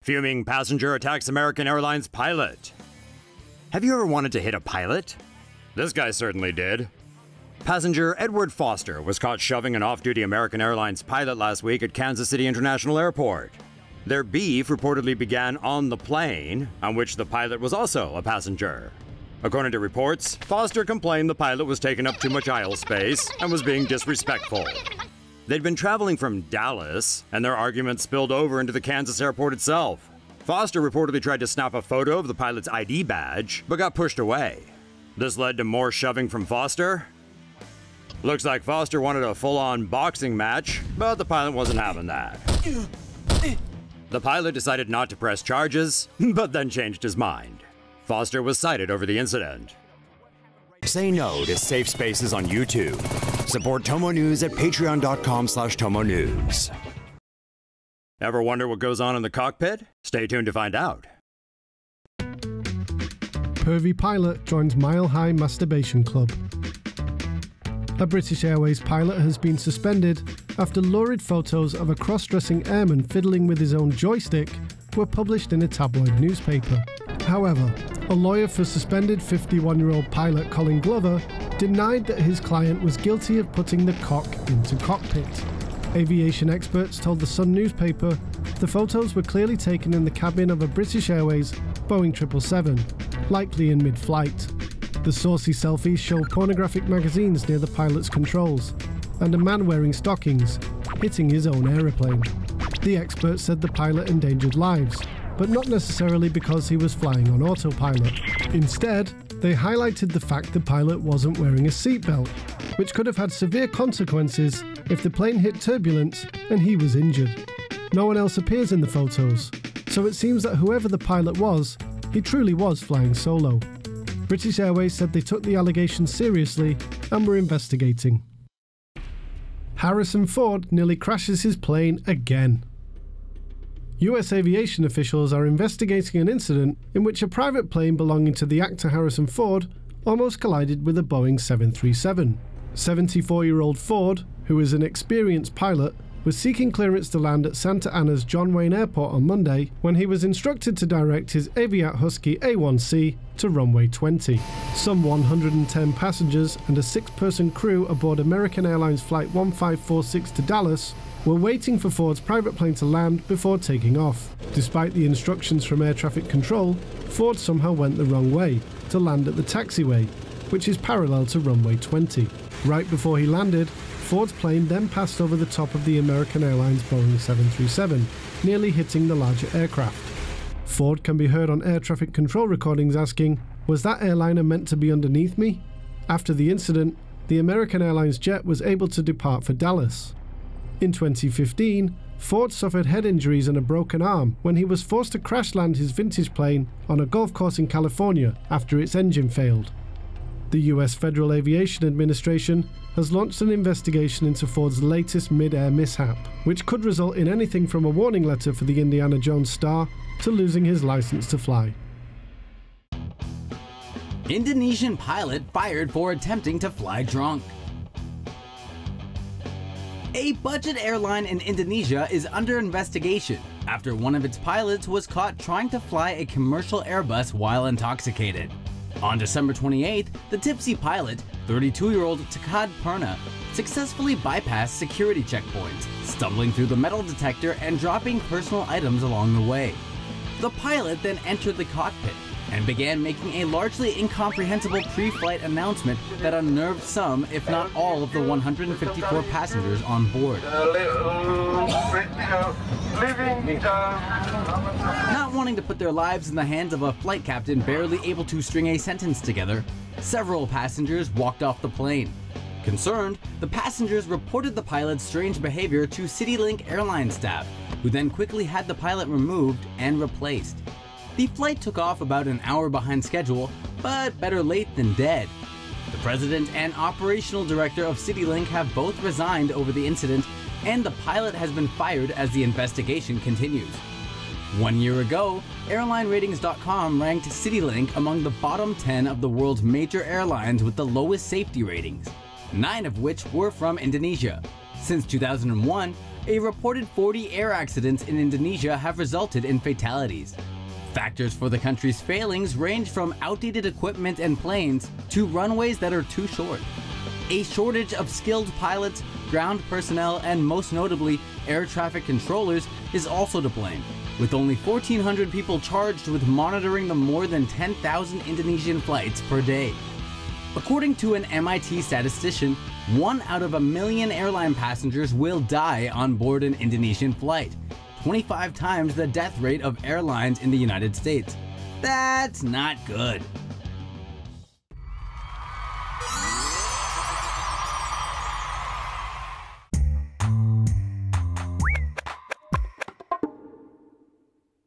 Fuming passenger attacks American Airlines pilot. Have you ever wanted to hit a pilot? This guy certainly did. Passenger Edward Foster was caught shoving an off-duty American Airlines pilot last week at Kansas City International Airport. Their beef reportedly began on the plane, on which the pilot was also a passenger. According to reports, Foster complained the pilot was taking up too much aisle space and was being disrespectful. They'd been traveling from Dallas, and their argument spilled over into the Kansas airport itself. Foster reportedly tried to snap a photo of the pilot's ID badge, but got pushed away. This led to more shoving from Foster. Looks like Foster wanted a full-on boxing match, but the pilot wasn't having that. The pilot decided not to press charges, but then changed his mind. Foster was cited over the incident. Say no to safe spaces on YouTube. Support TomoNews at patreon.com/TomoNews. Ever wonder what goes on in the cockpit? Stay tuned to find out. Pervy pilot joins Mile High Masturbation Club. A British Airways pilot has been suspended after lurid photos of a cross-dressing airman fiddling with his own joystick were published in a tabloid newspaper. However, a lawyer for suspended 51-year-old pilot Colin Glover denied that his client was guilty of putting the cock into cockpit. Aviation experts told the Sun newspaper the photos were clearly taken in the cabin of a British Airways Boeing 777, likely in mid-flight. The saucy selfies showed pornographic magazines near the pilot's controls, and a man wearing stockings hitting his own aeroplane. The experts said the pilot endangered lives, but not necessarily because he was flying on autopilot. Instead, they highlighted the fact the pilot wasn't wearing a seatbelt, which could have had severe consequences if the plane hit turbulence and he was injured. No one else appears in the photos, so it seems that whoever the pilot was, he truly was flying solo. British Airways said they took the allegations seriously and were investigating. Harrison Ford nearly crashes his plane again. US aviation officials are investigating an incident in which a private plane belonging to the actor Harrison Ford almost collided with a Boeing 737. 74-year-old Ford, who is an experienced pilot, was seeking clearance to land at Santa Ana's John Wayne Airport on Monday when he was instructed to direct his Aviat Husky A1C to runway 20. Some 110 passengers and a 6-person crew aboard American Airlines Flight 1546 to Dallas were waiting for Ford's private plane to land before taking off. Despite the instructions from air traffic control, Ford somehow went the wrong way to land at the taxiway, which is parallel to runway 20. Right before he landed, Ford's plane then passed over the top of the American Airlines Boeing 737, nearly hitting the larger aircraft. Ford can be heard on air traffic control recordings asking, "Was that airliner meant to be underneath me?" After the incident, the American Airlines jet was able to depart for Dallas. In 2015, Ford suffered head injuries and a broken arm when he was forced to crash land his vintage plane on a golf course in California after its engine failed. The US Federal Aviation Administration has launched an investigation into Ford's latest mid-air mishap, which could result in anything from a warning letter for the Indiana Jones star to losing his license to fly. Indonesian pilot fired for attempting to fly drunk. A budget airline in Indonesia is under investigation after one of its pilots was caught trying to fly a commercial Airbus while intoxicated. On December 28th, the tipsy pilot, 32-year-old Takad Purna, successfully bypassed security checkpoints, stumbling through the metal detector and dropping personal items along the way. The pilot then entered the cockpit and began making a largely incomprehensible pre-flight announcement that unnerved some, if not all, of the 154 passengers on board. Not wanting to put their lives in the hands of a flight captain barely able to string a sentence together, several passengers walked off the plane. Concerned, the passengers reported the pilot's strange behavior to CityLink airline staff, who then quickly had the pilot removed and replaced. The flight took off about an hour behind schedule, but better late than dead. The president and operational director of CityLink have both resigned over the incident, and the pilot has been fired as the investigation continues. 1 year ago, AirlineRatings.com ranked CityLink among the bottom 10 of the world's major airlines with the lowest safety ratings, 9 of which were from Indonesia. Since 2001, a reported 40 air accidents in Indonesia have resulted in fatalities. Factors for the country's failings range from outdated equipment and planes to runways that are too short. A shortage of skilled pilots, ground personnel, and most notably, air traffic controllers is also to blame, with only 1,400 people charged with monitoring the more than 10,000 Indonesian flights per day. According to an MIT statistician, 1 out of a million airline passengers will die on board an Indonesian flight, 25 times the death rate of airlines in the United States. That's not good.